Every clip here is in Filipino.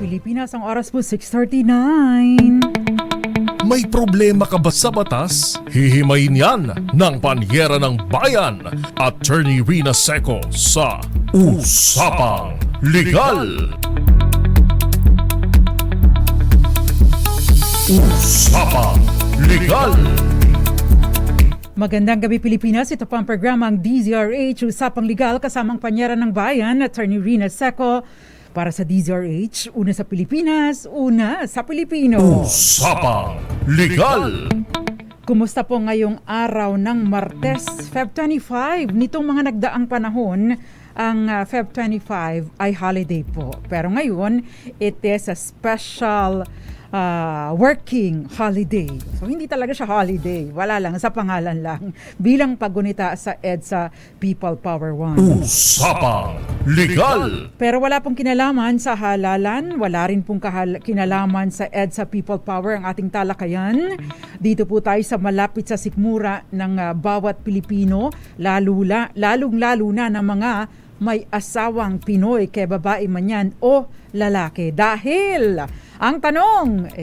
Pilipinas, ang oras po 6:39. May problema ka ba sa batas? Hihimayin yan ng Panyera ng Bayan, Attorney Rina Seco sa Usapang Legal. Usapang Legal. Magandang gabi Pilipinas, ito po ang programang DZRH Usapang Legal kasamang Panyera ng Bayan, Attorney Rina Seco. Para sa DZRH, una sa Pilipinas, una sa Pilipino. Usapang Legal. Kumusta po ngayong araw ng Martes, Feb 25? Nitong mga nagdaang panahon, ang Feb 25 ay holiday po. Pero ngayon, it is a special working holiday. So hindi talaga siya holiday. Wala lang, sa pangalan lang. Bilang paggunita sa EDSA People Power 1. Usapang Legal. Pero wala pong kinalaman sa halalan, wala rin pong kinalaman sa EDSA People Power ang ating talakayan. Dito po tayo sa malapit sa sikmura ng bawat Pilipino, lalong-lalo na ng mga may asawang Pinoy, kaya babae man yan o lalaki. Dahil ang tanong,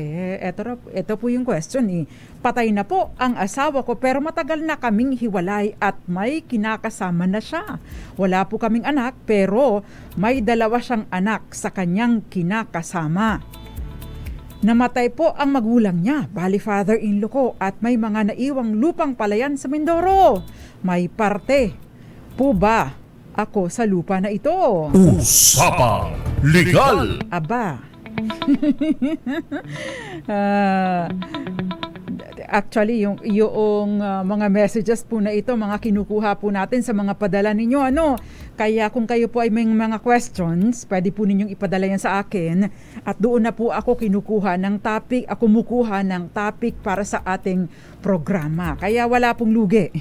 ito po yung question patay na po ang asawa ko pero matagal na kaming hiwalay at may kinakasama na siya. Wala po kaming anak pero may dalawa siyang anak sa kanyang kinakasama. Namatay po ang magulang niya, bali father-in-law ko, at may mga naiwang lupang palayan sa Mindoro. May parte po ba ako sa lupa na ito? Usapang Legal. Aba. Actually, yung mga messages po na ito, mga kinukuha po natin sa mga padala ninyo. Kaya kung kayo po ay may mga questions, pwede po ninyong ipadala yan sa akin. At doon na po ako kumukuha ng topic para sa ating programa. Kaya wala pong lugi.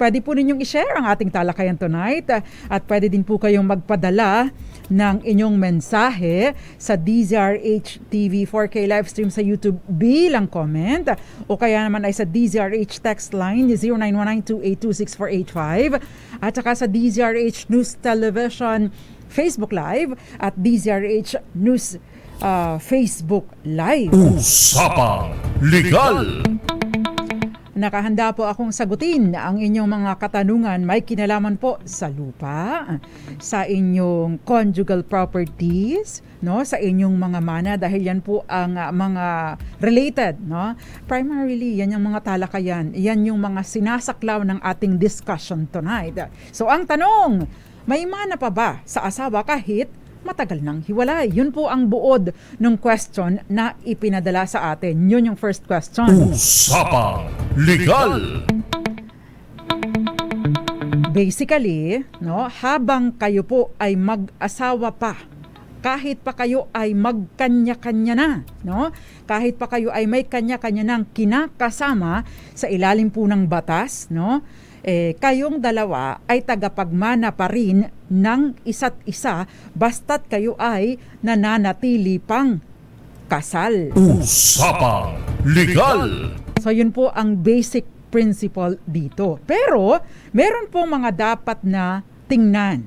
Pwede po ninyong i-share ang ating talakayan tonight. At pwede din po kayong magpadala ng inyong mensahe sa DZRH TV 4K live stream sa YouTube bilang comment o kaya naman ay sa DZRH text line 0919282645 at saka sa DZRH News Television Facebook Live at DZRH News Facebook Live. Usapang Legal. Nakahanda po akong sagutin ang inyong mga katanungan may kinalaman po sa lupa, sa inyong conjugal properties, sa inyong mga mana dahil yan po ang mga related, Primarily, yan yung mga talakayan, yan yung mga sinasaklaw ng ating discussion tonight. So ang tanong, may mana pa ba sa asawa kahit matagal nang hiwalay? Yun po ang buod ng question na ipinadala sa atin. Yun yung first question. Usapang Legal. Basically, habang kayo po ay mag-asawa pa, kahit pa kayo ay magkanya-kanya na, kahit pa kayo ay may kanya-kanya ng kinakasama sa ilalim po ng batas, kayong dalawa ay tagapagmana pa rin ng isa't isa basta't kayo ay nananatili pang kasal. Usapang Legal. So yun po ang basic principle dito. Pero meron pong mga dapat na tingnan,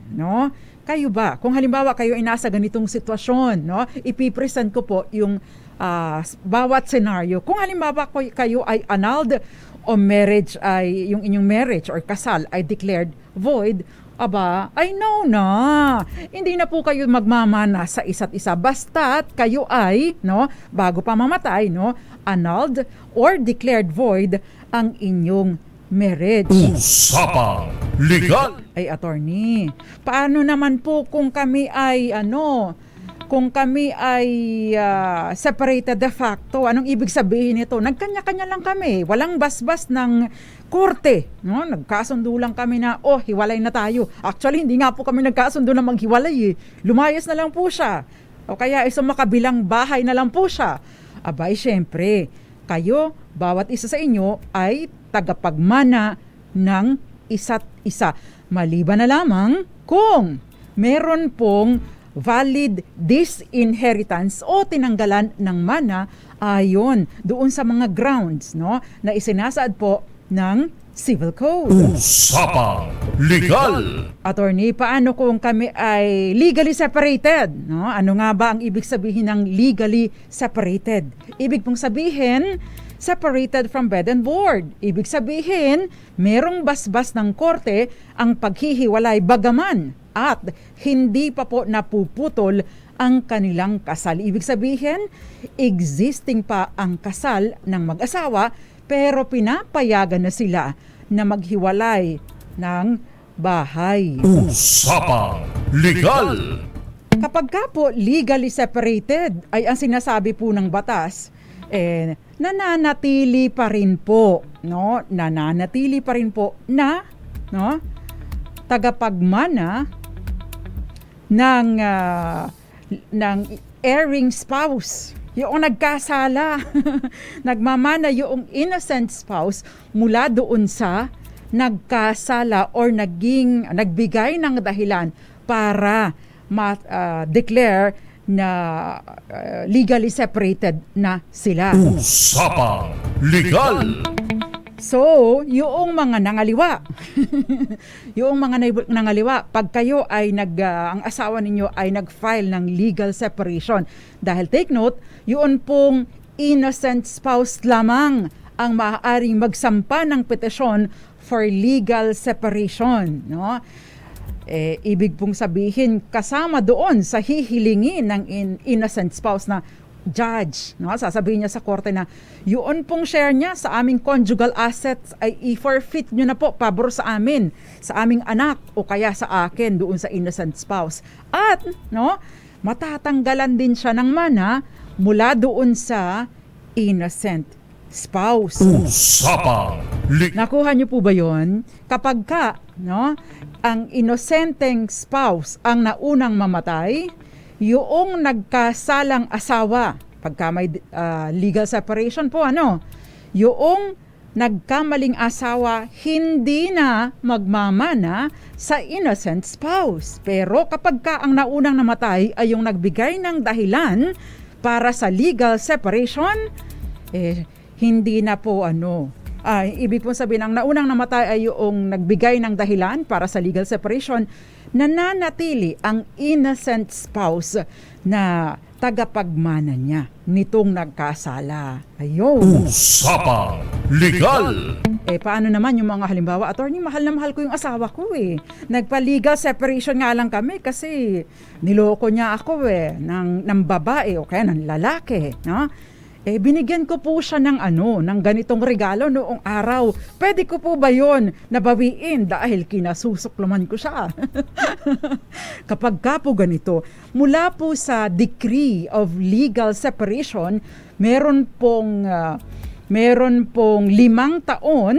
Kayo ba? Kung halimbawa kayo ay nasa ganitong sitwasyon, ipipresent ko po yung bawat scenario. Kung halimbawa kayo ay annulled o marriage ay yung inyong marriage or kasal ay declared void, ay no na. Hindi na po kayo magmamana sa isa't isa basta't kayo ay bago pa mamatay, annulled or declared void ang inyong marriage. Usapang Legal. Ay attorney, paano naman po kung kami ay separated de facto? Anong ibig sabihin nito? Nagkanya-kanya lang kami. Walang basbas ng korte. Nagkasundo lang kami na, hiwalay na tayo. Actually, hindi nga po kami nagkasundo na maghiwalay. Lumayas na lang po siya. O kaya sa makabilang bahay na lang po siya. Syempre, kayo, bawat isa sa inyo ay tagapagmana ng isa't isa. Maliban na lamang kung meron pong valid disinheritance o tinanggalan ng mana ayon doon sa mga grounds na isinasaad po ng Civil Code. Usapang Legal. Attorney, paano kung kami ay legally separated? No? Ano nga ba ang ibig sabihin ng legally separated? Ibig pong sabihin, separated from bed and board. Ibig sabihin, merong basbas ng korte ang paghihiwalay bagaman at hindi pa po napuputol ang kanilang kasal. Ibig sabihin, existing pa ang kasal ng mag-asawa pero pinapayagan na sila na maghiwalay ng bahay. Usapang Legal. Kapag ka po legally separated ay ang sinasabi po ng batas, nananatili pa rin po, no? Nananatili pa rin po na, no? Tagapagmana ng erring spouse. Yung nagkasala, nagmamana yung innocent spouse mula doon sa nagkasala or nagbigay ng dahilan para declare na legally separated na sila. Usapang Legal. So, yung mga nangaliwa, yung mga nangaliwa, pag kayo ay ang asawa ninyo ay nag-file ng legal separation, dahil take note, yun pong innocent spouse lamang ang maaaring magsampa ng petisyon for legal separation, no? Ibig pong sabihin, kasama doon sa hihilingin ng innocent spouse na judge, no? Sasabihin niya sa korte na yun pong share niya sa aming conjugal assets ay i-forfeit nyo na po pabor sa amin, sa aming anak o kaya sa akin doon sa innocent spouse. At no, matatanggalan din siya ng mana mula doon sa innocent spouse. Usapang Legal. Nakuha niyo po ba yon? Kapag ka, no, ang inosenteng spouse ang naunang mamatay, yung nagkasalang asawa, pagka may legal separation po, yung nagkamaling asawa hindi na magmamana sa innocent spouse. Pero kapag ka ang naunang namatay ay yung nagbigay ng dahilan para sa legal separation, hindi na po ibig po sabihin, ang naunang namatay ay yung nagbigay ng dahilan para sa legal separation, nananatili ang innocent spouse na tagapagmana niya nitong nagkasala. Ayun. Usapang Legal. Paano naman yung mga halimbawa, attorney, mahal na mahal ko yung asawa ko Nagpa-legal separation nga lang kami kasi niloko niya ako ng babae o kaya ng lalaki, no? Binigyan ko po siya ng ganitong regalo noong araw. Pwede ko po ba yon nabawiin dahil kinasusuklaman ko siya? Kapag ka po ganito, mula po sa decree of legal separation, meron pong 5 taon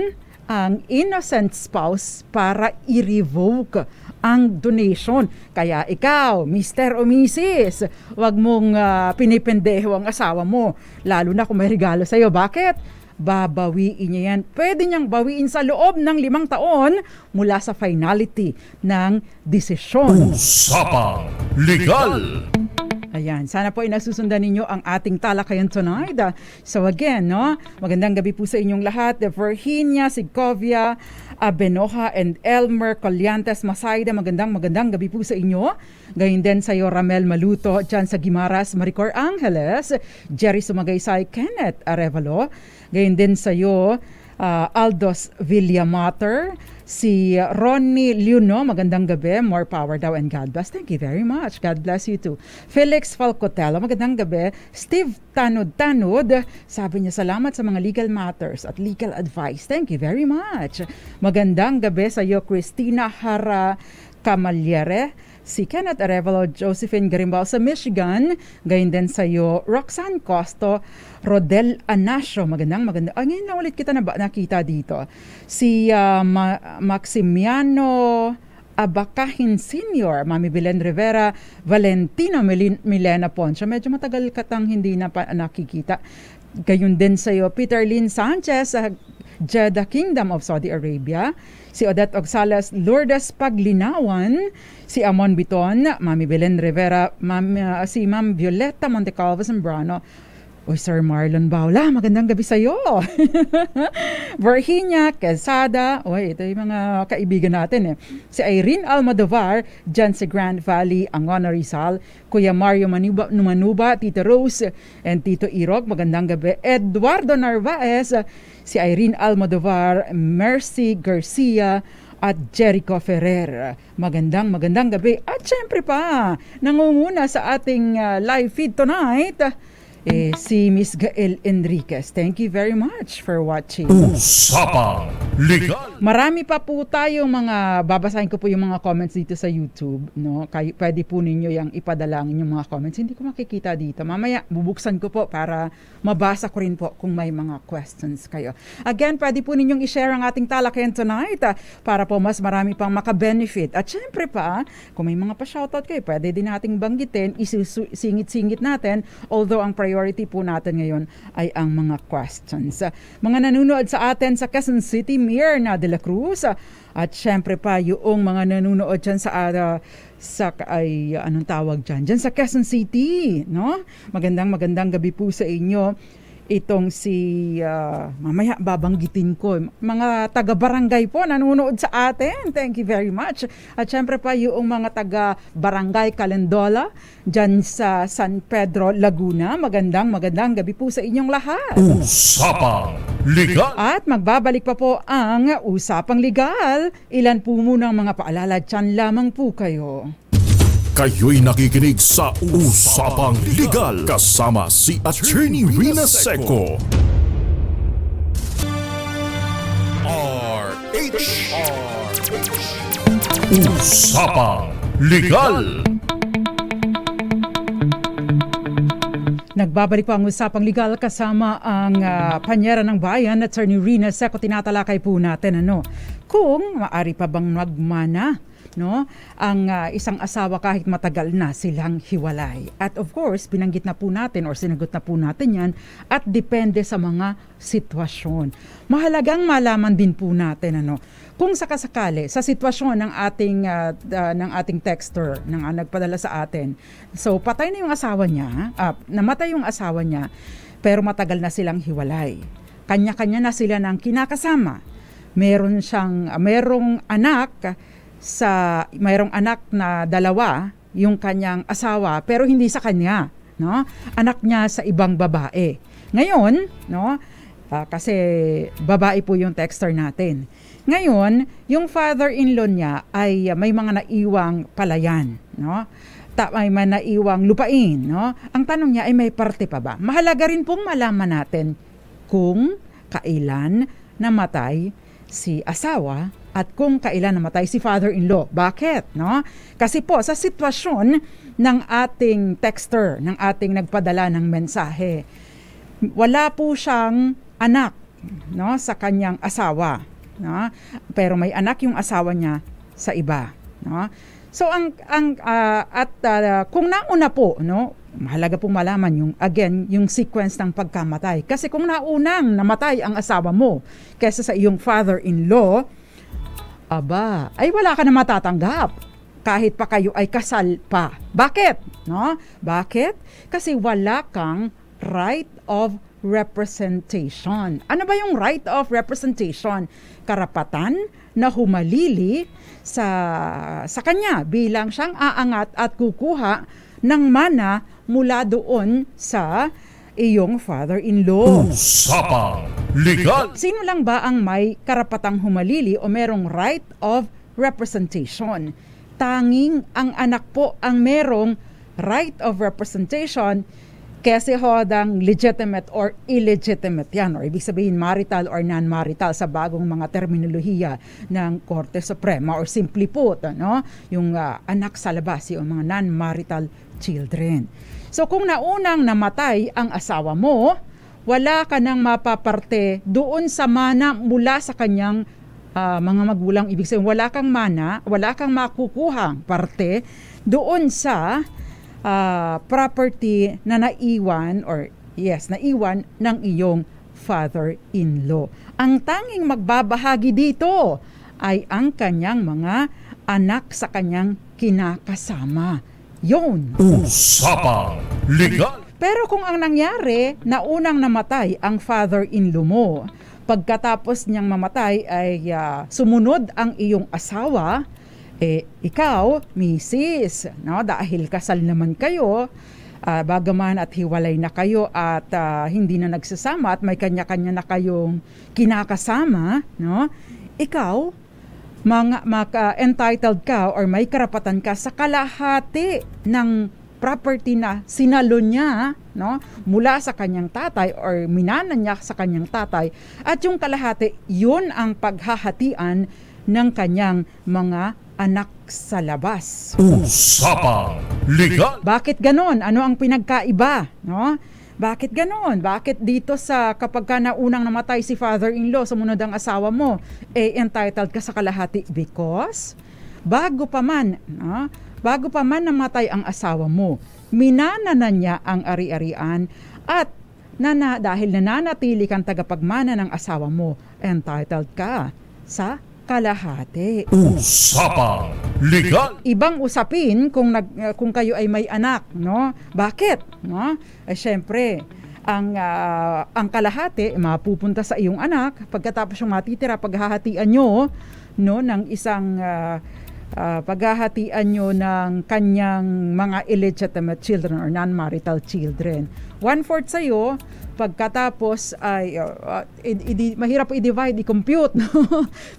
ang innocent spouse para i-revoke ang donation. Kaya ikaw, Mr. o Mrs., wag mong pinipendeho ang asawa mo, lalo na kung may regalo sa'yo. Bakit? Babawiin niya yan. Pwede niyang bawiin sa loob ng 5 taon mula sa finality ng desisyon. Usapang Legal. Ayan, sana po ay nasusundan ninyo ang ating talakayan tonight. So again, magandang gabi po sa inyong lahat. Virginia, Segovia, Benoja, and Elmer Colliantes Masayda, magandang gabi po sa inyo. Gayun din sa iyo, Ramel Maluto, dyan sa Guimaras, Maricor Angeles, Jerry Sumagaysay, Kenneth Arevalo. Gayun din sa iyo, Aldos Villamater, si Ronnie Luno, magandang gabi, more power daw and God bless. Thank you very much. God bless you too. Felix Falcotelo, magandang gabi. Steve Tanod, sabi niya salamat sa mga legal matters at legal advice. Thank you very much. Magandang gabi sa iyo, Christina Hara Camaliere, si Kenneth Arevalo, Josephine Garimbao sa Michigan, gayon din sa iyo, Roxanne Costo, Rodel Anasio, magandang. Ngayon na ulit kita nakita dito. Si Maximiano Abacahin Sr., Mami Belen Rivera, Valentino Milena Ponce, medyo matagal katang hindi na nakikita. Gayon din sa iyo, Peter Lynn Sanchez, Jeddah Kingdom of Saudi Arabia, si Odette Ogsales, Lourdes Paglinawan, si Amon Biton, Mami Belen Rivera, si Ma'am Violeta Montecalvo Zambrano, O Sir Marlon Baula, magandang gabi sa iyo. Virginia Quesada, ito yung mga kaibigan natin eh. Si Irene Almodovar, dyan sa Grand Valley, Angono Rizal. Kuya Mario Manuba, Tito Rose, and Tito Irog, magandang gabi. Eduardo Narvaez, si Irene Almodovar, Mercy Garcia, at Jericho Ferrer. Magandang gabi. At syempre pa, nangunguna sa ating live feed tonight, si Miss Gael Enriquez. Thank you very much for watching. Usapang Legal. Marami pa po tayong mga, babasahin ko po yung mga comments dito sa YouTube, no? Pwede po ninyo yung ipadalangin yung mga comments. Hindi ko makikita dito. Mamaya, bubuksan ko po para mabasa ko rin po kung may mga questions kayo. Again, pwede po ninyong i-share ang ating talakayan tonight para po mas marami pang makabenefit. At syempre pa, kung may mga pa-shoutout kayo, pwede din nating banggitin, isisingit-singit natin, although ang priority po natin ngayon ay ang mga questions. Mga nanonood sa atin sa Quezon City, Mirna de la Cruz, at syempre pa yung mga nanonood dyan anong tawag dyan sa Quezon City, no? Magandang gabi po sa inyo. Itong mamaya babanggitin ko, mga taga-barangay po nanonood sa atin. Thank you very much. At syempre pa yung mga taga-barangay Calendola dyan sa San Pedro, Laguna. Magandang gabi po sa inyong lahat. Usapang Legal. At magbabalik pa po ang Usapang Legal. Ilan po muna ang mga paalala dyan lamang po kayo. Kayo'y nakikinig sa Usapang Legal kasama si Attorney Rina Seco. Usapang Legal. Nagbabalik pa ang Usapang Legal kasama ang Panyera ng Bayan, Attorney Rina Seco. Tinatalakay po natin kung maari pa bang magmana, no, ang isang asawa kahit matagal na silang hiwalay. At of course, binanggit na po natin or sinagot na po natin yan at depende sa mga sitwasyon. Mahalagang malaman din po natin kung sakasakali sa sitwasyon ng ating texter ng nagpadala sa atin. So patay na yung asawa niya, namatay yung asawa niya, pero matagal na silang hiwalay. Kanya-kanya na sila ng kinakasama. Merong anak na dalawa yung kanyang asawa pero hindi sa kanya, no? Anak niya sa ibang babae. Ngayon, no, kasi babae po yung texter natin. Ngayon, yung father-in-law niya ay may mga naiwang palayan, no? May mga naiwang lupain, no? Ang tanong niya ay may parte pa ba? Mahalaga rin pong malaman natin kung kailan namatay si asawa at kung kailan namatay si father-in-law. Bakit? No? Kasi po, sa sitwasyon ng ating texter, ng ating nagpadala ng mensahe, wala po siyang anak, no, sa kanyang asawa. No? Pero may anak yung asawa niya sa iba. No? So, kung nauna po, no, mahalaga pong malaman yung sequence ng pagkamatay. Kasi kung naunang namatay ang asawa mo kaysa sa iyong father-in-law, ay wala ka na matatanggap kahit pa kayo ay kasal pa. Bakit? No? Bakit? Kasi wala kang right of representation. Ano ba yung right of representation? Karapatan na humalili sa kanya bilang siyang aangat at kukuha ng mana mula doon sa iyong father-in-law. Usapang Legal. Sino lang ba ang may karapatang humalili o merong right of representation? Tanging ang anak po ang merong right of representation kasi hodang legitimate or illegitimate yan, or ibig sabihin marital or non-marital sa bagong mga terminolohiya ng Korte Suprema, or simply put, yung anak sa labas, yung mga non-marital children. So kung naunang namatay ang asawa mo, wala ka nang mapaparte doon sa mana mula sa kanyang mga magulang. Ibig sabihin, wala kang mana, wala kang makukuhang parte doon sa property na naiwan ng iyong father-in-law. Ang tanging magbabahagi dito ay ang kanyang mga anak sa kanyang kinakasama. Yun. Usapang Legal. Pero kung ang nangyari na unang namatay ang father-in-law mo, pagkatapos niyang mamatay ay sumunod ang iyong asawa, ikaw, misis, no? Dahil kasal naman kayo, bagaman at hiwalay na kayo at hindi na nagsasama at may kanya-kanya na kayong kinakasama, no? Ikaw, entitled ka or may karapatan ka sa kalahati ng property na sinalo niya, no, mula sa kanyang tatay or minana niya sa kanyang tatay, at yung kalahati, yun ang paghahatian ng kanyang mga anak sa labas. Usapang Legal. Bakit ganon? Ano ang pinagkaiba, no? Bakit ganon? Bakit dito sa kapag ka naunang namatay si father-in-law, sumunod ang asawa mo, entitled ka sa kalahati? Because bago pa man namatay ang asawa mo, minana na niya ang ari-arian at dahil nananatili kang tagapagmana ng asawa mo, entitled ka sa kalahati. Usapang Legal. Ibang usapin kung kayo ay may anak, no? Bakit, no? Syempre, ang kalahati mapupunta sa iyong anak, pagkatapos yung matitira paghahatian nyo, no, ng isang paghahatian nyo ng kanyang mga illegitimate children or non-marital children. 1/4 sa'yo, pagkatapos ay mahirap i-divide, i-compute, no?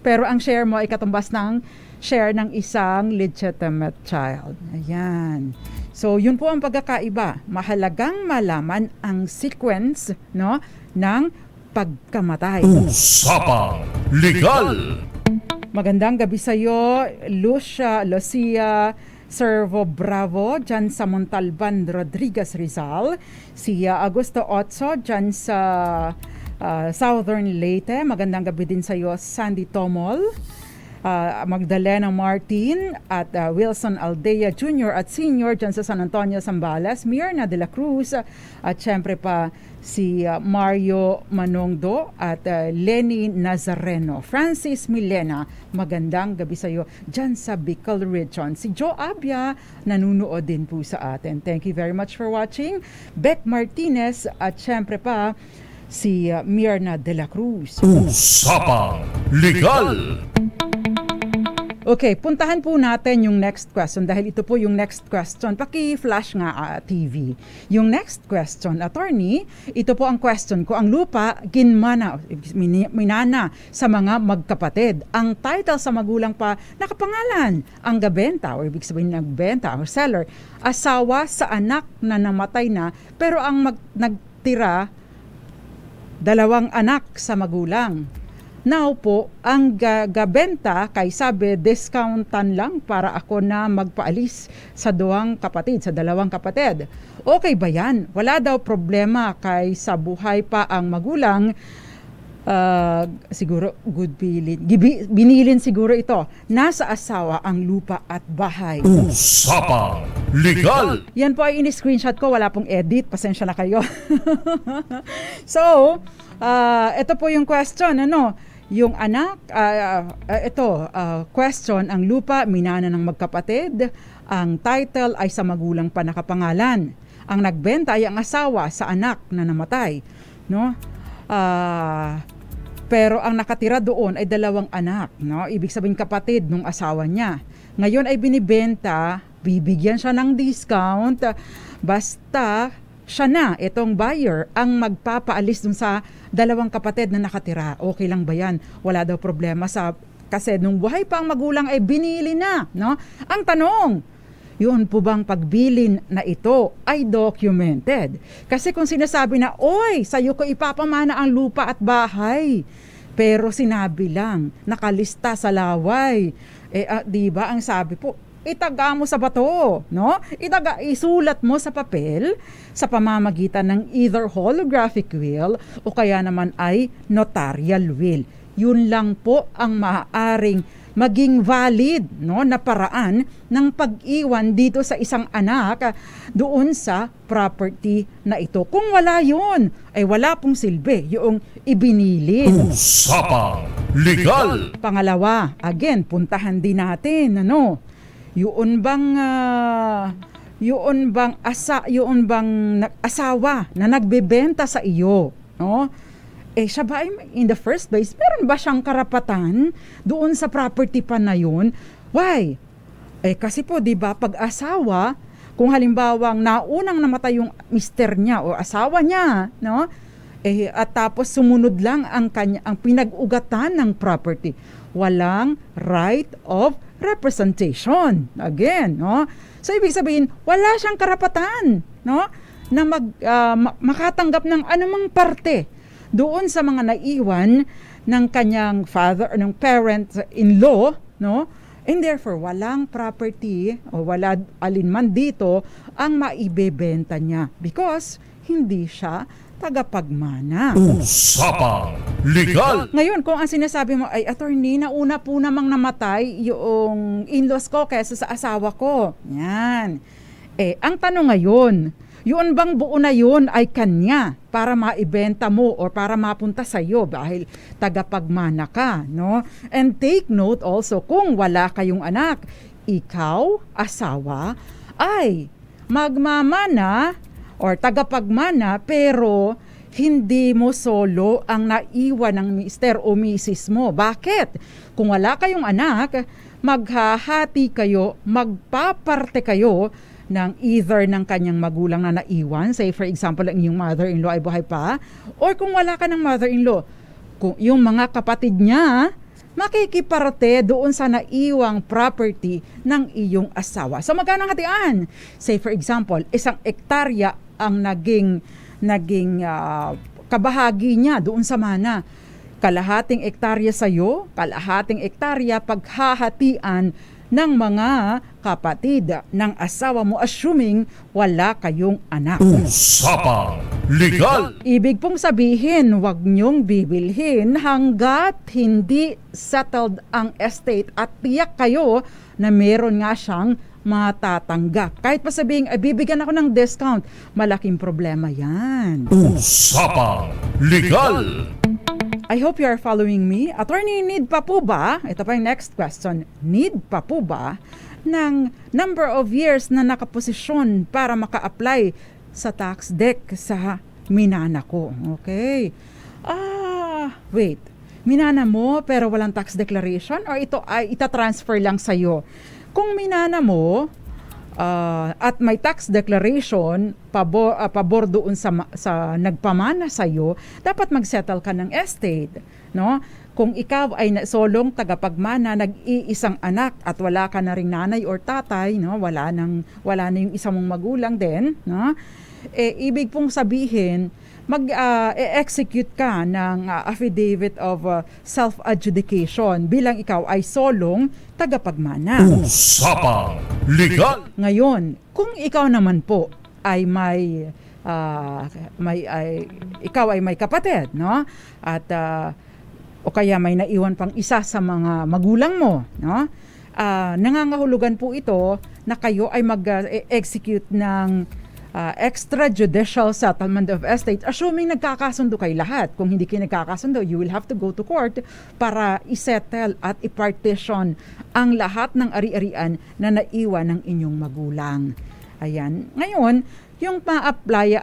Pero ang share mo ay katumbas ng share ng isang legitimate child. Ayan. So, yun po ang pagkakaiba. Mahalagang malaman ang sequence, no, ng pagkamatay. Usapang Legal. Magandang gabi sa iyo, Lucia Servo Bravo, dyan sa Montalban, Rodriguez, Rizal. Si Augusto Otso, dyan sa Southern Leyte. Magandang gabi din sa iyo, Sandy Tomol. Magdalena Martin at Wilson Aldea Jr. at Sr. dyan sa San Antonio, Zambales, Mirna de la Cruz at syempre pa si Mario Manongdo at Lenny Nazareno. Francis Milena, magandang gabi sa iyo dyan sa Bicol Region. Si Joe Abia, nanunood din po sa atin. Thank you very much for watching. Beck Martinez at syempre pa si Mirna de la Cruz. Usapang Legal. Okay, puntahan po natin yung next question dahil ito po yung next question. Paki-flash nga TV. Yung next question, attorney, ito po ang question ko. Ang lupa, minana sa mga magkapatid. Ang title sa magulang pa, nakapangalan. Ang gabenta, o ibig sabihin nagbenta, o seller, asawa sa anak na namatay na, pero ang nagtira, 2 anak sa magulang. Now po, ang gabenta kay sabi, discountan lang para ako na magpaalis sa 2 kapatid, sa 2 kapatid. Okay ba yan? Wala daw problema kay sa buhay pa ang magulang. Siguro, good bilin. Binilin siguro ito. Nasa asawa ang lupa at bahay. Usapang Legal. Yan po ay in-screenshot ko. Wala pong edit. Pasensya na kayo. So, ito po yung question. Yung anak, question, ang lupa, minana ng magkapatid, ang title ay sa magulang pa nakapangalan. Ang nagbenta ay ang asawa sa anak na namatay. No? Pero ang nakatira doon ay 2 anak. No? Ibig sabihin kapatid ng asawa niya. Ngayon ay binibenta, bibigyan siya ng discount, basta siya na, itong buyer, ang magpapaalis dun sa 2 kapatid na nakatira. Okay lang ba yan? Wala daw problema kasi nung buhay pa ang magulang ay binili na. No? Ang tanong, yun po bang pagbilin na ito ay documented? Kasi kung sinasabi na, oy, sa'yo ko ipapamana ang lupa at bahay, pero sinabi lang, nakalista sa laway, di ba ang sabi po, itaga mo sa bato, no? Isulat mo sa papel sa pamamagitan ng either holographic will o kaya naman ay notarial will. Yun lang po ang maaaring maging valid, no, na paraan ng pag-iwan dito sa isang anak doon sa property na ito. Kung wala yun, ay wala pong silbi yung ibinilin. Usapang Legal. Pangalawa, again, puntahan din natin, yun bang asawa na nagbebenta sa iyo, no? Siya ba in the first place, meron ba siyang karapatan doon sa property pa na yun? Why? Kasi po, di ba, pag asawa, kung halimbawang naunang namatay yung mister niya o asawa niya, no? At tapos sumunod lang ang pinag-ugatan ng property. Walang right of representation. Again, no? So, ibig sabihin, wala siyang karapatan, no? Na makatanggap ng anumang parte doon sa mga naiwan ng kanyang father or ng parent-in-law, no? And therefore, walang property o wala alinman dito ang maibebenta niya because hindi siya tagapagmana. Usapang Legal. Ngayon, kung ang sinasabi mo ay, attorney, nauna po namang namatay yung in-laws ko kaysa sa asawa ko. Yan. Ang tanong ngayon, yun bang buo na yun ay kanya para maibenta mo or para mapunta sa iyo dahil tagapagmana ka, no? And take note also, kung wala kayong anak, ikaw, asawa, ay magmamana or tagapagmana pero hindi mo solo ang naiwan ng mister o misis mo. Bakit? Kung wala kayong anak, maghahati kayo, magpaparte kayo ng either ng kanyang magulang na naiwan, say for example, ang iyong mother-in-law ay buhay pa, or kung wala ka ng mother-in-law, kung yung mga kapatid niya, makikiparte doon sa naiwang property ng iyong asawa. So magkano ang hatian? Say for example, 1 hektarya ang naging kabahagi niya doon sa mana. Kalahating hektarya sa iyo, kalahating hektarya paghahatian ng mga kapatid ng asawa mo, assuming wala kayong anak. Usapang Legal. Ibig pong sabihin, wag niyong bibilhin hanggat hindi settled ang estate at tiyak kayo na meron nga siyang matatanggap. Kahit pa sabihin, bibigyan ako ng discount, malaking problema yan. Usapang Legal. I hope you are following me. Attorney, need pa po ba? Ito pa yung next question. Need pa po ba ng number of years na nakaposisyon para maka-apply sa tax deck sa minana ko? Okay. Wait. Minana mo pero walang tax declaration or ito ay ita-transfer lang sa'yo? Kung minana mo at may tax declaration pabor doon sa nagpamana sa iyo, dapat magsettle ka ng estate, no? Kung ikaw ay solong tagapagmana, nag-iisang anak at wala ka na ring nanay or tatay, no? Wala na yung isa mong magulang din, no? Ibig pong sabihin mag-execute ka ng affidavit of self-adjudication bilang ikaw ay solong tagapagmana. Usapang Legal. Ngayon, kung ikaw naman po ay ikaw ay may kapatid, no? At o kaya may naiwan pang isa sa mga magulang mo, no? Nangangahulugan po ito na kayo ay mag-execute ng extrajudicial settlement of estate, assuming nagkakasundo kayo lahat. Kung hindi kayo nagkakasundo, you will have to go to court para isettle at ipartition ang lahat ng ari-arian na naiwan ng inyong magulang. Ayan. Ngayon, yung ma-apply,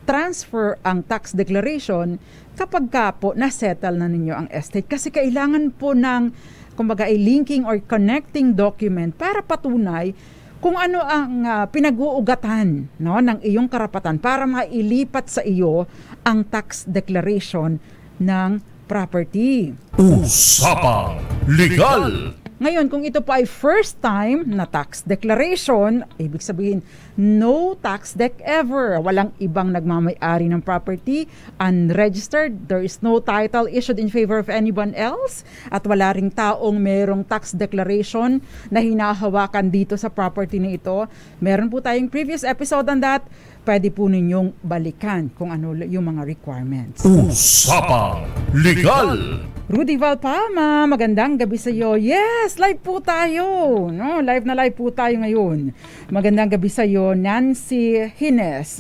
transfer ang tax declaration kapag ka po na-settle na ninyo ang estate. Kasi kailangan po ng, kumbaga, ay linking or connecting document para patunay kung ano ang pinag-uugatan, no, ng iyong karapatan para mailipat sa iyo ang tax declaration ng property. Usapang Legal. Ngayon, kung ito po ay first time na tax declaration, ibig sabihin, no tax deck ever. Walang ibang nagmamay-ari ng property, unregistered, there is no title issued in favor of anyone else, at wala ring taong merong tax declaration na hinahawakan dito sa property na ito. Meron po tayong previous episode on that. Pwede po ninyong balikan kung ano yung mga requirements. Usapang Legal. Rudy Valpama, magandang gabi sa iyo. Yes, live po tayo. No, live na live po tayo ngayon. Magandang gabi sa iyo, Nancy Hines.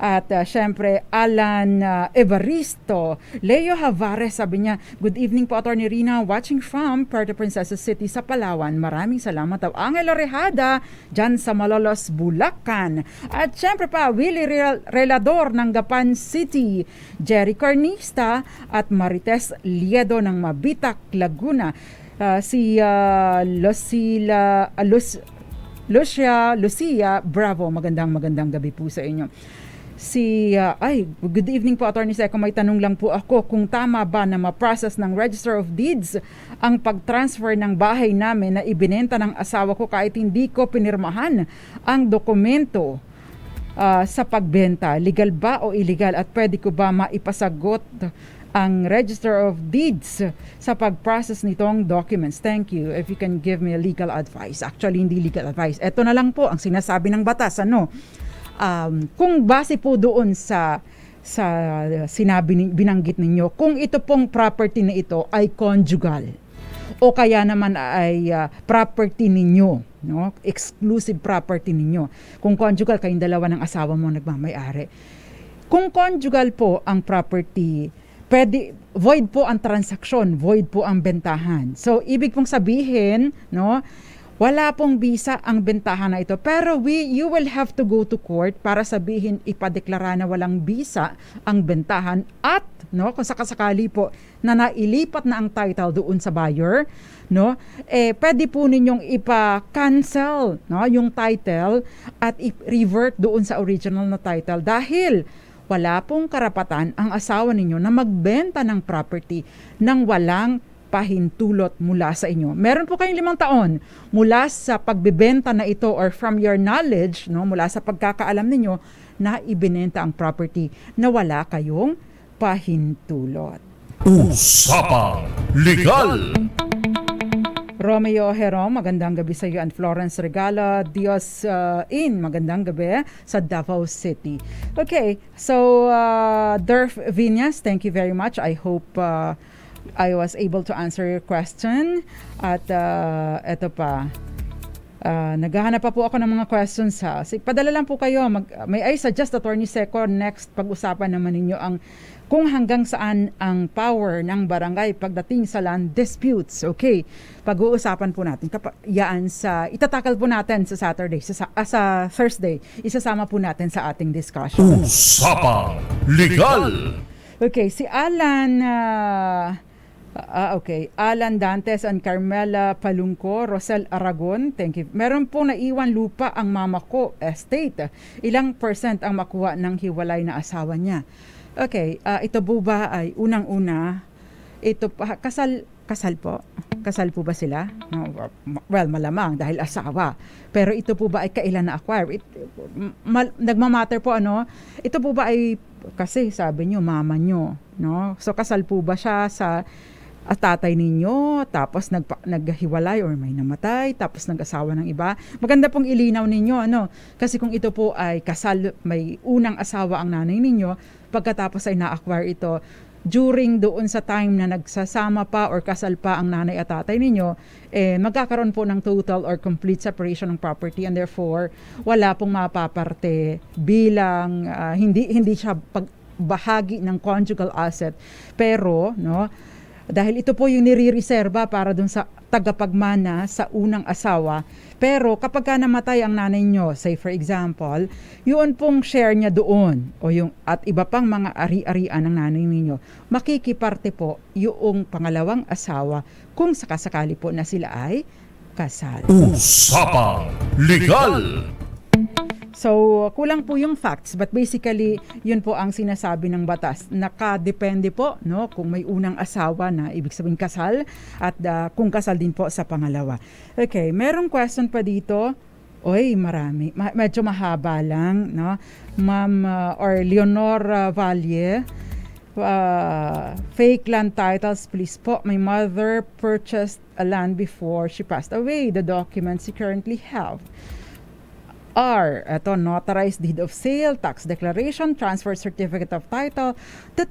At syempre, Alan Evaristo. Leo Havares, sabi niya, good evening po, Atty. Rina, watching from Puerto Princesa City sa Palawan. Maraming salamat daw. Angelo Rehada, dyan sa Malolos, Bulacan. At syempre pa, Willie Relador ng Gapan City, Jerry Cornista at Marites Liedo ng Mabitac, Laguna. Si Lucia Bravo, magandang gabi po sa inyo. Good evening po, Atty. Seco. May tanong lang po ako kung tama ba na ma-process ng Register of Deeds ang pag-transfer ng bahay namin na ibinenta ng asawa ko kahit hindi ko pinirmahan ang dokumento sa pagbenta. Legal ba o illegal? At pwede ko ba maipasagot ang Register of Deeds sa pag-process nitong documents? Thank you. If you can give me a legal advice. Actually, hindi legal advice. Ito na lang po ang sinasabi ng batas. Kung base po doon sa binanggit ninyo, kung ito pong property na ito ay conjugal o kaya naman ay property ninyo, no? Exclusive property ninyo. Kung conjugal, kayong dalawa ng asawa mo nagmamay-ari. Kung conjugal po ang property, void po ang transaksyon, void po ang bentahan. So, ibig pong sabihin, no, wala pong bisa ang bentahan na ito. Pero you will have to go to court para sabihin, ipadeklara na walang bisa ang bentahan at, no, kung sakasakali po na nailipat na ang title doon sa buyer, no, pwede po ninyong ipa-cancel, no, yung title at i-revert doon sa original na title dahil wala pong karapatan ang asawa ninyo na magbenta ng property nang walang pahintulot mula sa inyo. Meron po kayong 5 taon mula sa pagbebenta na ito or from your knowledge, no, mula sa pagkakaalam ninyo na ibinenta ang property na wala kayong pahintulot. Usapang Legal. Romeo Herom, magandang gabi sa iyo, and Florence Regala Dios magandang gabi sa Davao City. Okay, so Durf Vinyas, thank you very much. I hope I was able to answer your question. At eto pa, naghahanap pa po ako ng mga questions ha. Padala lang po kayo. May I suggest, Atty. Seco, next pag-usapan naman ninyo ang kung hanggang saan ang power ng barangay pagdating sa land disputes. Okay, pag-uusapan po natin. Itatakal po natin sa Saturday, sa Thursday. Isasama po natin sa ating discussion. Usapang Legal. Okay, si Alan... Alan Dantes and Carmela Palungco, Rosel Aragon, thank you. Meron pong naiwan lupa ang mama ko, estate. Ilang percent ang makuha ng hiwalay na asawa niya? Okay, ito po ba ay unang-una, ito pa, kasal po? Kasal po ba sila? Well, malamang dahil asawa. Pero ito po ba ay kailan na-acquire? Nagmamatter po ito po ba ay, kasi sabi nyo, mama nyo, no? So kasal po ba siya sa tatay ninyo, tapos naghiwalay or may namatay, tapos nag-asawa ng iba? Maganda pong ilinaw ninyo, kasi kung ito po ay kasal, may unang asawa ang nanay ninyo, pagkatapos ay na-acquire ito, during doon sa time na nagsasama pa or kasal pa ang nanay at tatay ninyo, magkakaroon po ng total or complete separation ng property, and therefore, wala pong mapaparte bilang, hindi siya bahagi ng conjugal asset. Pero, dahil ito po yung nire-reserva para dun sa tagapagmana sa unang asawa. Pero kapag ka namatay ang nanay nyo, say for example, yun pong share niya doon at iba pang mga ari-arian ng nanay ninyo, makikiparte po yung pangalawang asawa kung sakasakali po na sila ay kasal. Usapang Legal. So, kulang po yung facts, but basically, yun po ang sinasabi ng batas. Nakadepende po, kung may unang asawa na ibig sabihin kasal at kung kasal din po sa pangalawa. Okay, merong question pa dito. Marami. Medyo mahaba lang, Ma'am or Leonor Valle, fake land titles, please po. My mother purchased a land before she passed away. The documents she currently have are notarized deed of sale, tax declaration, transfer certificate of title. The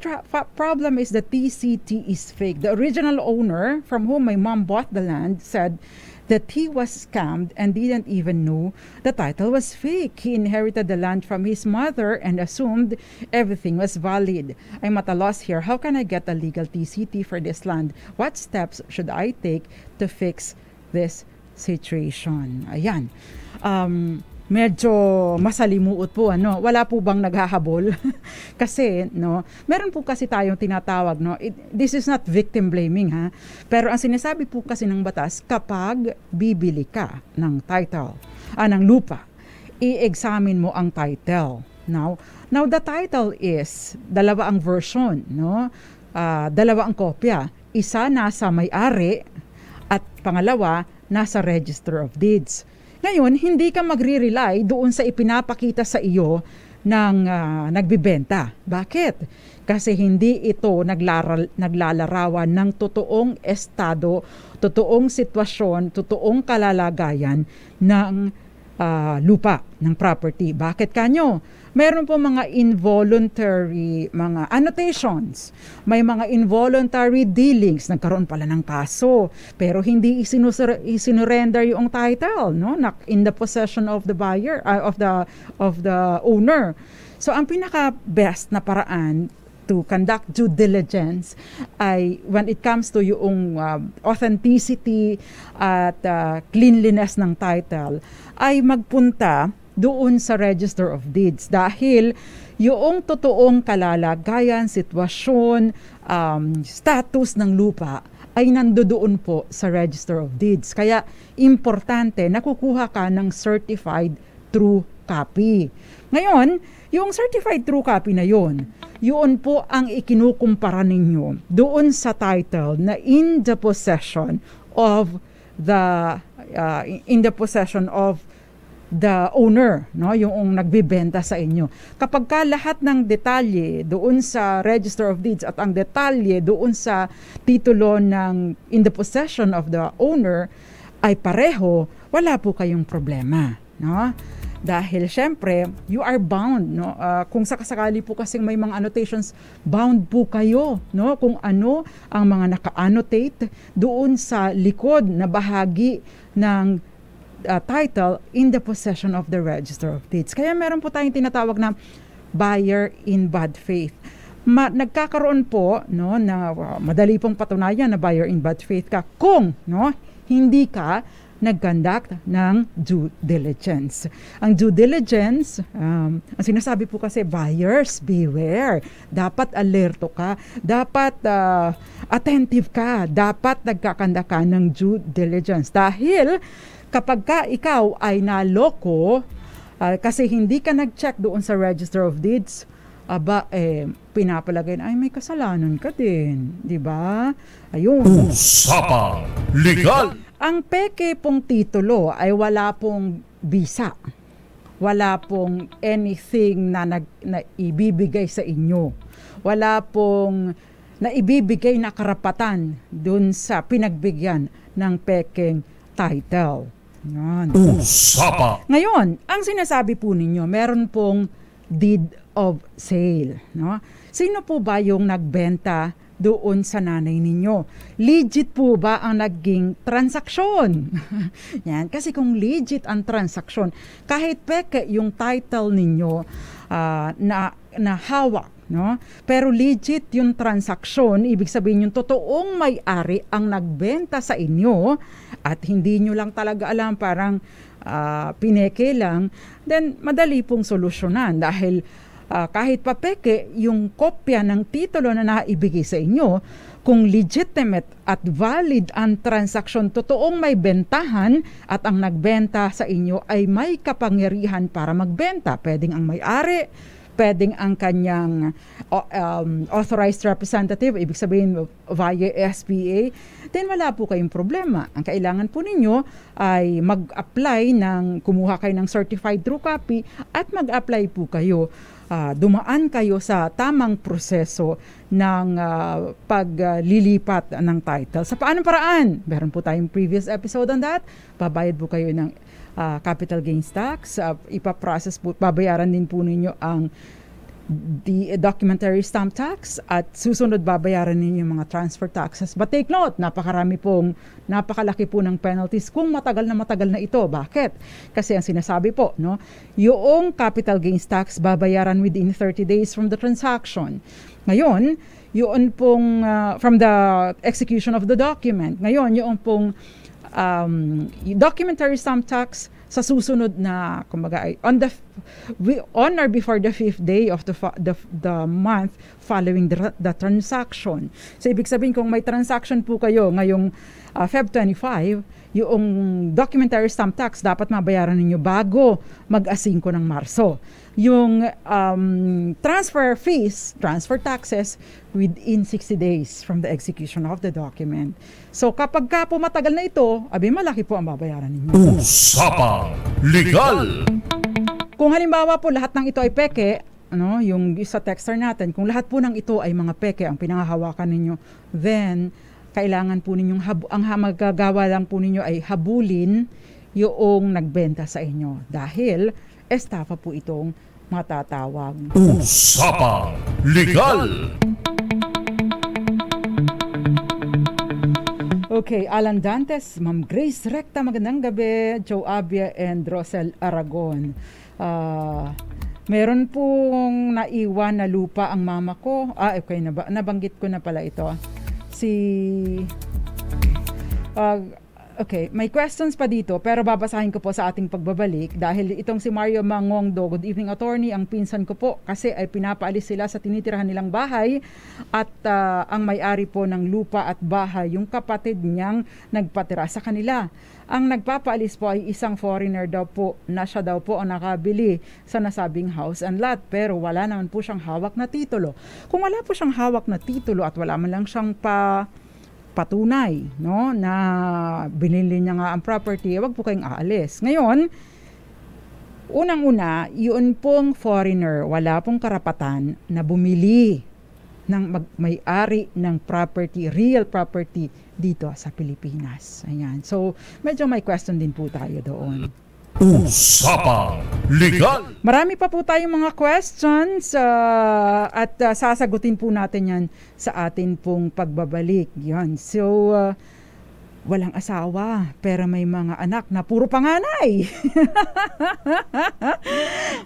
problem is the TCT is fake. The original owner from whom my mom bought the land said that he was scammed and didn't even know the title was fake. He inherited the land from his mother and assumed everything was valid. I'm at a loss here. How can I get a legal TCT for this land? What steps should I take to fix this situation? Ayan. Medyo masalimuot po, ano. Wala po bang naghahabol? Kasi, no, meron po kasi tayong tinatawag, no. This is not victim blaming, ha. Pero ang sinasabi po kasi ng batas, kapag bibili ka ng title, ng lupa, i-examine mo ang title. Now the title is dalawa ang version, no. Dalawa ang kopya. Isa nasa may-ari at pangalawa nasa Register of Deeds. Ngayon, hindi ka magre-rely doon sa ipinapakita sa iyo ng nagbibenta. Bakit? Kasi hindi ito naglalarawan ng totoong estado, totoong sitwasyon, totoong kalalagayan ng lupa, ng property. Bakit kanyo? Meron po mga involuntary, mga annotations. May mga involuntary dealings. Nagkaroon pala ng kaso. Pero hindi isinurrender yung title, no? In the possession of the buyer, of the owner. So, ang pinaka-best na paraan to conduct due diligence ay when it comes to yung authenticity at cleanliness ng title, ay magpunta doon sa Register of Deeds dahil yung totoong kalalagayan, sitwasyon, status ng lupa ay nandoon po sa Register of Deeds. Kaya importante na kukuha ka ng certified true copy. Ngayon, yung certified true copy na yun po ang ikinukumpara ninyo doon sa title na in the possession of the owner, no, yung nagbebenta sa inyo. Kapag ka lahat ng detalye doon sa Register of Deeds at ang detalye doon sa titulo ng in the possession of the owner ay pareho, wala po kayong problema, no? Dahil syempre, you are bound, no? Kung sakasakali po kasi may mga annotations, bound po kayo, no? Kung ano ang mga naka-annotate doon sa likod na bahagi ng title in the possession of the Register of Deeds. Kaya meron po tayong tinatawag na buyer in bad faith. Nagkakaroon po, no, na madali pong patunayan na buyer in bad faith ka kung, no, hindi ka nag-conduct ng due diligence. Ang due diligence, ang sinasabi po kasi, buyers beware. Dapat alerto ka. Dapat attentive ka. Dapat nagkakanda ka ng due diligence. Dahil kapag ikaw ay naloko, kasi hindi ka nag-check doon sa Register of Deeds, pinapalagay na, ay may kasalanan ka din. Diba? Ayun. Usapang Legal! Ang peke pong titulo ay wala pong visa. Wala pong anything na ibibigay sa inyo. Wala pong naibibigay na karapatan dun sa pinagbigyan ng pekeng title. Usapa. Ngayon, ang sinasabi po ninyo, meron pong deed of sale. No? Sino po ba yung nagbenta doon sa nanay ninyo? Legit po ba ang naging transaksyon? Yan. Kasi kung legit ang transaksyon, kahit peke yung title ninyo na hawak, no? Pero legit yung transaksyon, ibig sabihin yung totoong may-ari ang nagbenta sa inyo at hindi nyo lang talaga alam, parang pineke lang, then madali pong solusyonan dahil kahit pa peke, yung kopya ng titulo na naibigay sa inyo, kung legitimate at valid ang transaksyon, totoong may bentahan at ang nagbenta sa inyo ay may kapangyarihan para magbenta. Pwedeng ang may-ari, pwedeng ang kanyang authorized representative, ibig sabihin via SPA, then wala po kayong problema. Ang kailangan po ninyo ay mag-apply kumuha kayo ng certified true copy at mag-apply po kayo. Dumaan kayo sa tamang proseso ng paglilipat ng title. Sa paanong paraan? Meron po tayong previous episode on that. Babayad po kayo ng capital gains tax. Ipaprocess po, babayaran din po ninyo ang the documentary stamp tax at susunod babayaran ninyo yung mga transfer taxes. But take note, napakalaki po ng penalties kung matagal na ito. Bakit? Kasi ang sinasabi po, no, yung capital gains tax babayaran within 30 days from the transaction. Ngayon, yun pong from the execution of the document. Ngayon, yung pong documentary stamp tax sa susunod na kumbaga on or before the 5th day of the month following the transaction. So ibig sabihin kung may transaction po kayo ngayong Feb 25, yung documentary stamp tax dapat mabayaran ninyo bago mag-5 ng Marso. Yung transfer taxes within 60 days from the execution of the document. So kapag ka po matagal na ito, malaki po ang babayaran ninyo. Usapang Legal! Kung halimbawa po lahat ng ito ay peke, yung sa texter natin, kung lahat po ng ito ay mga peke ang pinangahawakan ninyo, then kailangan po ninyong ang magagawa lang po ninyo ay habulin yung nagbenta sa inyo dahil estafa po itong matatawag. Usapang Legal! Okay, Alan Dantes, Ma'am Grace Recta, magandang gabi, Joe Abia and Rosel Aragon. Meron pong naiwan na lupa ang mama ko. Okay, nabanggit ko na pala ito. Okay, may questions pa dito pero babasahin ko po sa ating pagbabalik dahil itong si Mario Mangongdo, good evening attorney, ang pinsan ko po kasi ay pinapaalis sila sa tinitirahan nilang bahay at ang may-ari po ng lupa at bahay, yung kapatid niyang nagpatira sa kanila. Ang nagpapaalis po ay isang foreigner daw po na siya daw po ang nakabili sa nasabing house and lot pero wala naman po siyang hawak na titulo. Kung wala po siyang hawak na titulo at wala man lang siyang patunay, no, na binili niya nga ang property, wag po kayong aalis. Ngayon, unang-una, yun pong foreigner, wala pong karapatan na bumili ng may-ari ng property, real property dito sa Pilipinas. Ayan. So, medyo may question din po tayo doon. Usapang Legal! Marami pa po tayong mga questions at sasagutin po natin yan sa atin pong pagbabalik. Yan. So, walang asawa pero may mga anak na puro panganay.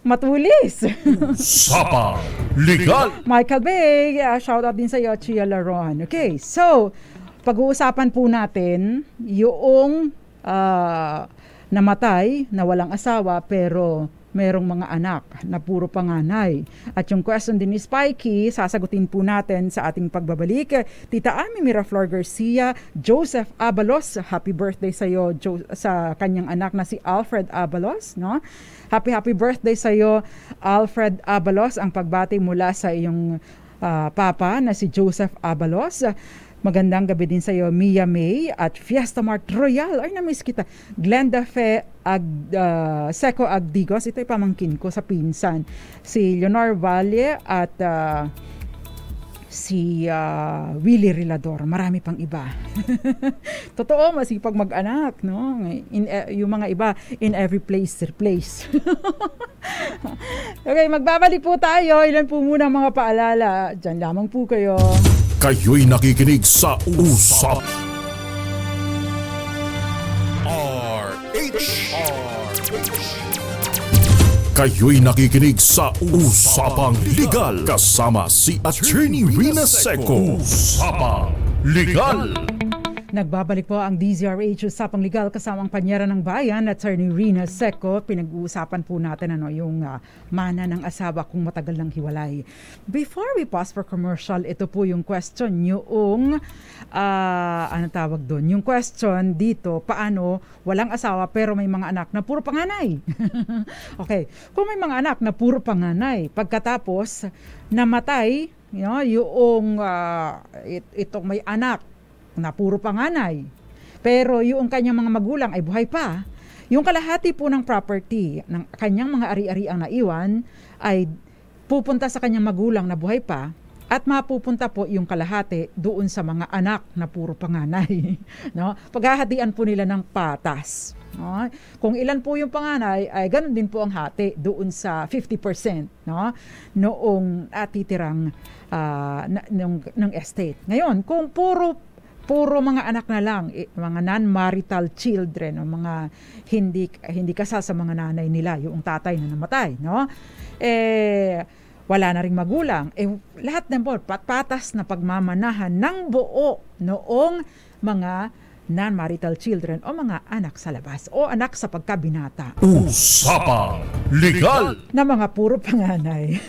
Matulis. Usapang Legal! Michael Bay, shout out din sa iyo, Chia Laron. Okay, so, pag-uusapan po natin yung namatay na walang asawa pero merong mga anak na puro panganay. At yung question din ni Spikey, sasagutin po natin sa ating pagbabalik. Tita Ami Miraflor Garcia, Joseph Abalos, happy birthday sa iyo sa kanyang anak na si Alfred Abalos, no? Happy birthday sa iyo, Alfred Abalos. Ang pagbati mula sa iyong papa na si Joseph Abalos. Magandang gabi din sa iyo, Mia May at Fiesta Mart Royal. Ay, na-miss kita. Glenda Fe Seco Agdigos. Ito ay pamangkin ko sa pinsan. Si Leonor Valle at si Willie Rilador. Marami pang iba. Totoo, masipag mag-anak, no? Yung mga iba, in every place, their place. Okay, magbabalik po tayo. Ilan po muna mga paalala. Diyan lamang po kayo. Kayo'y nakikinig sa Usap RH. Kayo'y nakikinig sa Usapang Legal kasama si Attorney Rina Seco. Usapang Legal. Nagbabalik po ang DZRH Usapang Legal kasama ang panyera ng bayan at Attorney Rina Seco. Pinag-uusapan po natin yung mana ng asawa kung matagal ng hiwalay. Before we pause for commercial, ito po yung question, yung ano tawag doon? Yung question dito, paano walang asawa pero may mga anak na puro panganay? Okay, kung may mga anak na puro panganay, pagkatapos namatay, yung itong may anak na puro panganay, pero yung kanyang mga magulang ay buhay pa, yung kalahati po ng property ng kanyang mga ari-ariang naiwan ay pupunta sa kanyang magulang na buhay pa at mapupunta po yung kalahati doon sa mga anak na puro panganay. No? Paghahatian po nila ng patas. No? Kung ilan po yung panganay, ay ganun din po ang hati doon sa 50%, no? Noong titirang ng estate. Ngayon, kung puro mga anak na lang, mga non-marital children o mga hindi kasal sa mga nanay nila, yung tatay na namatay, no? Wala na ring magulang. Lahat ng po, patas na pagmamanahan ng buo noong mga non-marital children o mga anak sa labas o anak sa pagkabinata. Usapang Legal! Na mga puro panganay.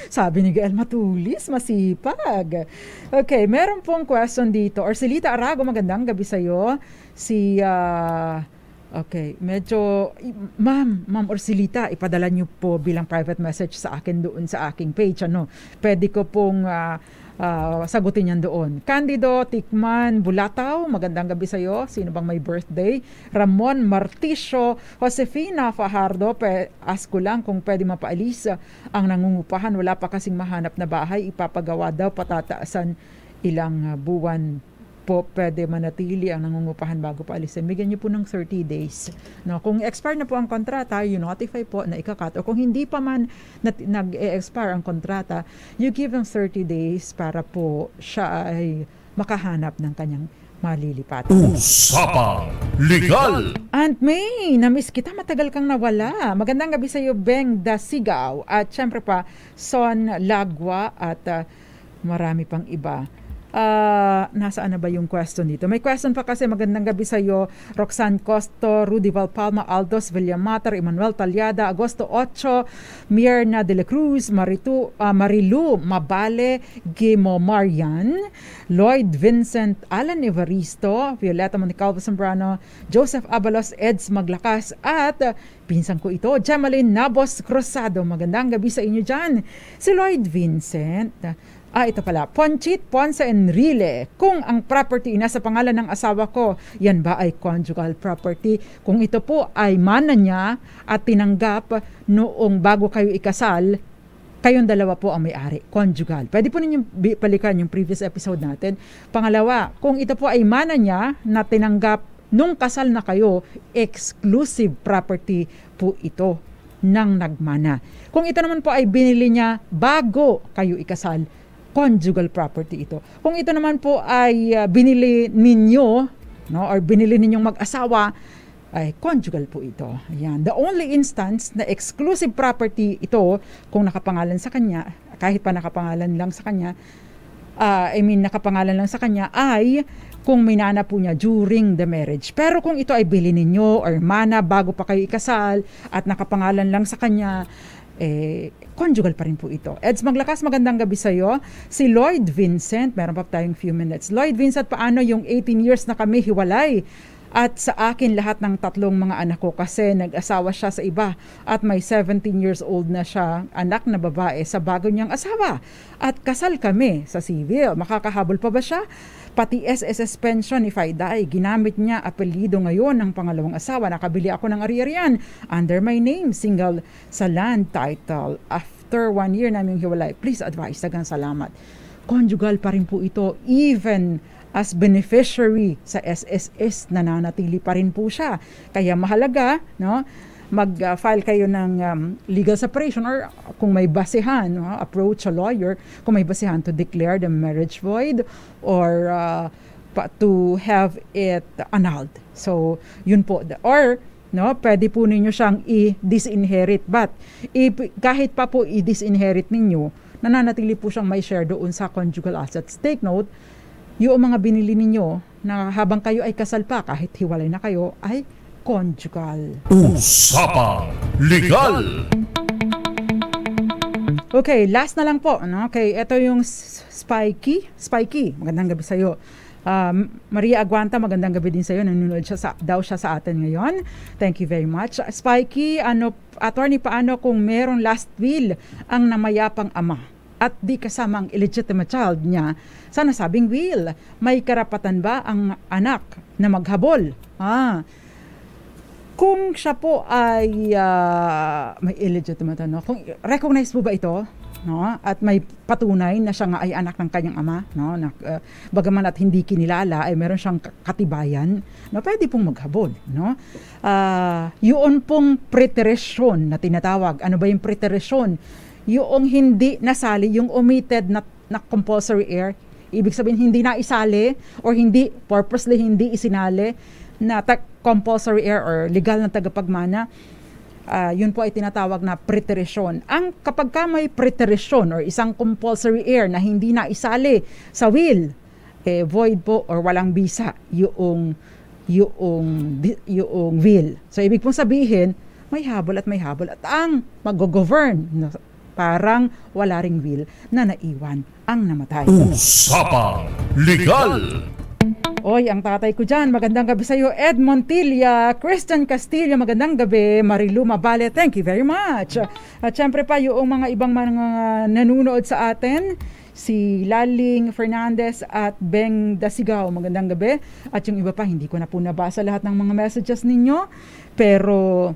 Sabi ni Gael, matulis, masipag. Okay, meron pong question dito. Orsilita Arago, magandang gabi sa'yo. Okay, medyo, Ma'am Orsilita, ipadala niyo po bilang private message sa akin doon sa aking page. Pwede ko pong sagutin yan doon. Candido Tikman Bulataw, magandang gabi sa iyo. Sino bang may birthday? Ramon Marticio, Josefina Fajardo, ask ko lang kung pwede mapaalis ang nangungupahan. Wala pa kasing mahanap na bahay. Ipapagawa daw, patataasan ilang buwan po pwede manatili ang nangungupahan bago paalisin. Bigyan niyo po ng 30 days. No, kung expire na po ang kontrata, you notify po na ikakat. O kung hindi pa man nag-expire ang kontrata, you give them 30 days para po siya ay makahanap ng kanyang malilipat. Usapang Legal! Aunt May, namiss kita, matagal kang nawala. Magandang gabi sa iyo, Beng Dasigaw. At syempre pa, Son Lagwa at marami pang iba. Nasaan na ba yung question dito? May question pa kasi. Magandang gabi sa iyo, Roxanne Costo, Rudy Valpalma, Aldos Villamater, Emmanuel Talyada, Agosto 8, Mierna de la Cruz, Marilu Mabale, Gimo Marian, Lloyd Vincent, Alan Evaristo, Violeta Monicalvo Zambrano, Joseph Abalos, Eds Maglakas, at pinsan ko ito, Jamaline Nabos Cruzado. Magandang gabi sa inyo dyan. Si Lloyd Vincent, ito pala, Ponchit Ponce Enrile. Kung ang property nasa pangalan ng asawa ko, yan ba ay conjugal property? Kung ito po ay mana niya at tinanggap noong bago kayo ikasal, kayong dalawa po ang may-ari, conjugal. Pwede po ninyong balikan yung previous episode natin. Pangalawa, kung ito po ay mana niya na tinanggap nung kasal na kayo, exclusive property po ito ng nagmana. Kung ito naman po ay binili niya bago kayo ikasal, conjugal property ito. Kung ito naman po ay binili ninyo, no, or binili ninyong mag-asawa, ay conjugal po ito. Ayan. The only instance na exclusive property ito, kung nakapangalan sa kanya, kahit pa nakapangalan lang sa kanya, nakapangalan lang sa kanya, ay kung minana po niya during the marriage. Pero kung ito ay bili ninyo or mana bago pa kayo ikasal at nakapangalan lang sa kanya, conjugal pa rin po ito. Eds Maglakas, magandang gabi sa iyo. Si Lloyd Vincent, meron pa tayong few minutes. Lloyd Vincent, paano yung 18 years na kami hiwalay? At sa akin lahat ng tatlong mga anak ko kasi nag-asawa siya sa iba at may 17 years old na siya, anak na babae sa bago niyang asawa. At kasal kami sa civil. Makakahabol pa ba siya? Pati SSS pension if I die. Ginamit niya apelido ngayon ng pangalawang asawa. Nakabili ako ng ari-arian under my name, single sa land title. After 1 year namin hiwalay. Please advise. Dagang salamat. Conjugal pa rin po ito. Even as beneficiary sa SSS, nananatili pa rin po siya. Kaya mahalaga, no? Mag-file kayo ng legal separation or kung may basehan, no? Approach a lawyer kung may basehan to declare the marriage void or to have it annulled. So, yun po. Or, no, pwede po ninyo siyang i-disinherit. But, kahit pa po i-disinherit ninyo, nananatili po siyang may share doon sa conjugal assets. Take note, yung mga binili ninyo na habang kayo ay kasal pa, kahit hiwalay na kayo, ay conjugal. Usapang Legal! Okay, last na lang po. No? Okay, ito yung Spikey, magandang gabi sa'yo. Maria Aguanta, magandang gabi din sa'yo. Nanonood daw siya sa atin ngayon. Thank you very much. Spikey, attorney, paano kung merong last will ang namayapang ama at di kasama ang illegitimate child niya sa nasabing will? May karapatan ba ang anak na maghabol? Kung siya po ay may illegitimate, kung recognize po ba ito no? At may patunay na siya nga ay anak ng kanyang ama, no? Bagaman at hindi kinilala ay meron siyang katibayan, no? Pwede pong maghabol, no? Yun pong preterisyon na tinatawag. Ano ba yung preterisyon? Yung hindi nasali, yung omitted na compulsory heir, ibig sabihin hindi na isali or hindi purposely hindi isinali na compulsory heir or legal na tagapagmana. Yun po ay tinatawag na preterisyon. Kapag ka may preterisyon or isang compulsory heir na hindi na isali sa will, void po or walang bisa yung will. So ibig pong sabihin, may habol at ang mag-govern, parang wala ring will na naiwan ang namatay. Usapang Legal. Oy, ang tatay ko dyan, magandang gabi sa iyo, Ed Montilla, Christian Castillo, magandang gabi, Marilu Mabale, thank you very much. At syempre pa, yung mga ibang mga nanunood sa atin, si Laling Fernandez at Beng Dasigaw, magandang gabi. At yung iba pa, hindi ko na po nabasa lahat ng mga messages ninyo, pero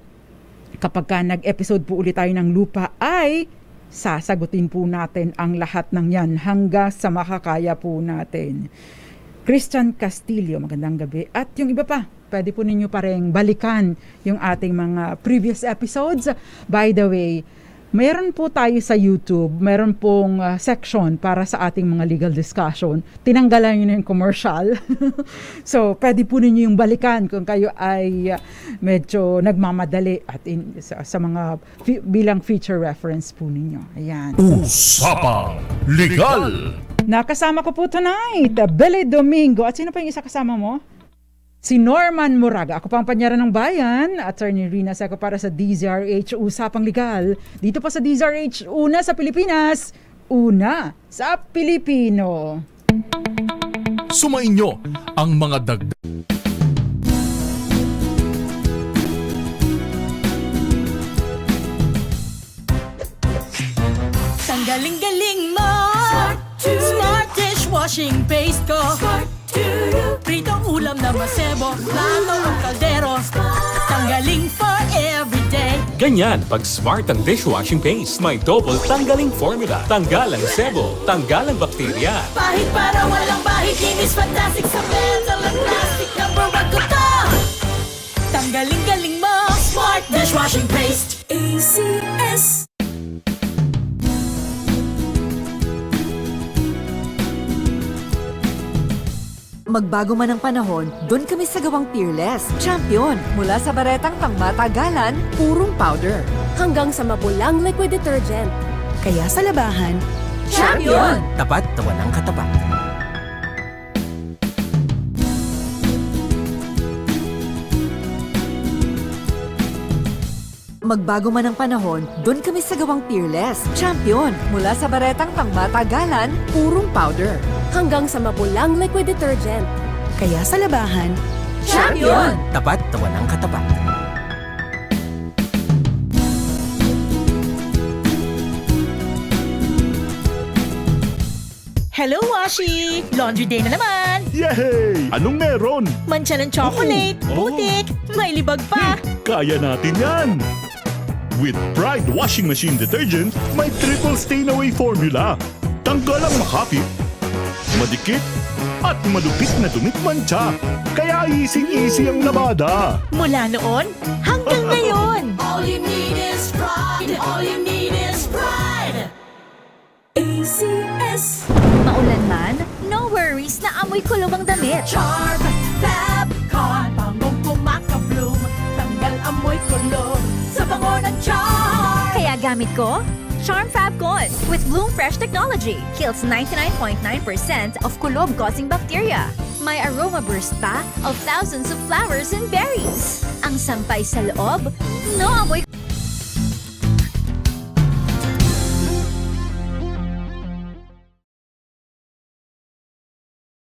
kapag ka nag-episode po ulit tayo ng lupa, ay sasagutin po natin ang lahat ng yan hanggang sa makakaya po natin. Christian Castillo, magandang gabi. At yung iba pa, pwede po ninyo pa rin balikan yung ating mga previous episodes. By the way, meron po tayo sa YouTube, meron pong section para sa ating mga legal discussion. Tinanggalan nyo na yung commercial. So, pwede po ninyo yung balikan kung kayo ay medyo nagmamadali at sa mga bilang feature reference po ninyo. Ayan. Usapang Legal. Nakasama ko po tonight, Billy Domingo. At sino pa yung isa kasama mo? Si Norman Moraga. Ako pa ang panyara ng bayan. Attorney Rina Seco para sa DZRH Usapang Legal. Dito pa sa DZRH, una sa Pilipinas, una sa Pilipino. Sumainyo ang mga dagdag. Galing-galing mo, Smart dishwashing paste ko, pritong ulam na masebo, plato o kaldero, tanggaling for everyday. Ganyan pag Smart ang dishwashing paste. May double tanggaling formula. Tanggal ang sebo, tanggal ang bakterya. Pahit para walang bahid, linis fantastic sa metal at plastic, number 1 ko to. Tanggaling-galing mo, Smart dishwashing paste. ACS. Magbago man ang panahon, doon kami sa gawang Peerless. Champion! Mula sa baretang pangmatagalan, purong powder. Hanggang sa mapulang liquid detergent. Kaya sa labahan, Champion! Tapat na walang katapat. magbago man ang panahon, doon kami sa gawang Peerless. Champion! Mula sa baretang pangmatagalan, purong powder. Hanggang sa mapulang liquid detergent. Kaya sa labahan, Champion! Tapat na walang katapat. Hello, Washi! Laundry day na naman! Yay! Anong meron? Mancha ng chocolate, putik, may libag pa. Kaya natin yan! With Pride Washing Machine Detergent, may triple stain-away formula. Tanggal ang makapit, madikit, at malupit na dumit mancha. Kaya easy-easy ang labada. Mula noon hanggang ngayon. All you need is pride. All you need is pride. ACS. Maulan man, no worries na amoy kulong ang damit. Charm, Fab, Con, pangong kumaka-bloom. Tanggal amoy kulong sa bango ng Charm. Kaya gamit ko, Charm Fab Con with Bloom Fresh technology. Kills 99.9% of kulob-causing bacteria. May aroma burst pa of thousands of flowers and berries. Ang sampay sa loob, no amoy